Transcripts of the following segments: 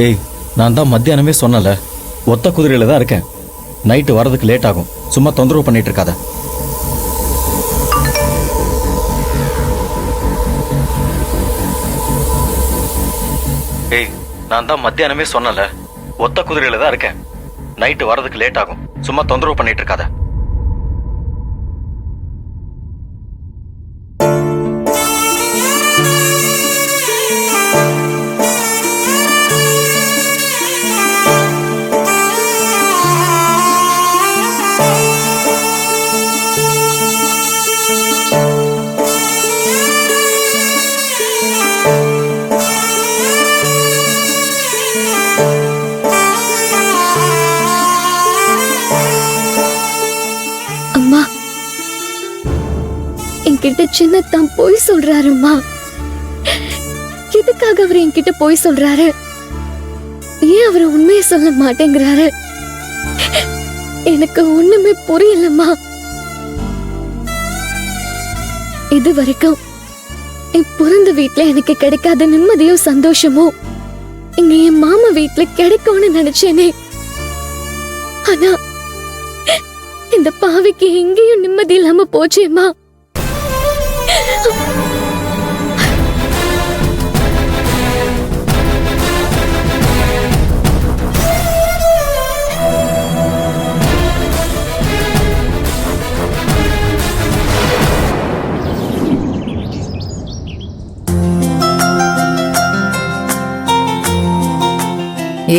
ஏய், நான் தான் மத்தியானமே சொன்னல, ஒத்த குதிரையில தான் இருக்கேன். நைட்டு வரதுக்கு லேட் ஆகும். சும்மா தொந்தரவு பண்ணிட்டு இருக்காத. ஏய், நான் தான் மத்தியானமே சொன்னல, ஒத்த குதிரையில தான் இருக்கேன். நைட்டு வரதுக்கு லேட் ஆகும். சும்மா தொந்தரவு பண்ணிட்டு இருக்காத. அம்மா, என்கிட்ட சின்னத்தான் போய் சொல்றாருமா. எதுக்காக அவர் என்கிட்ட போய் சொல்றாரு? ஏன் அவர் உண்மையை சொல்ல மாட்டேங்கிறாரு? எனக்கு ஒண்ணுமே புரியலம்மா. இது வரைக்கும் என் பிறந்த வீட்டுல எனக்கு கிடைக்காத நிம்மதியோ சந்தோஷமோ இங்க என் மாமா வீட்டுல கிடைக்கும்னு நினைச்சேனே. ஆனா இந்த பாவிக்கு எங்கேயும் நிம்மதி இல்லாம போச்சேம்மா.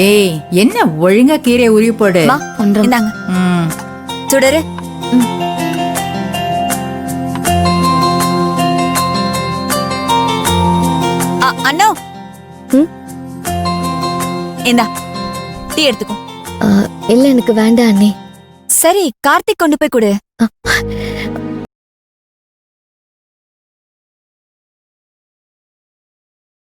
ஏய், என்ன ஒழுங்கா கீரை உருவி போடு. இந்தாங்க சுடரு. அண்ணா இந்தா டீ எடுத்துக்கோ. இல்ல, எனக்கு வேண்டாம் அண்ணே. சரி, கார்த்திக் கொண்டு போய் கொடு.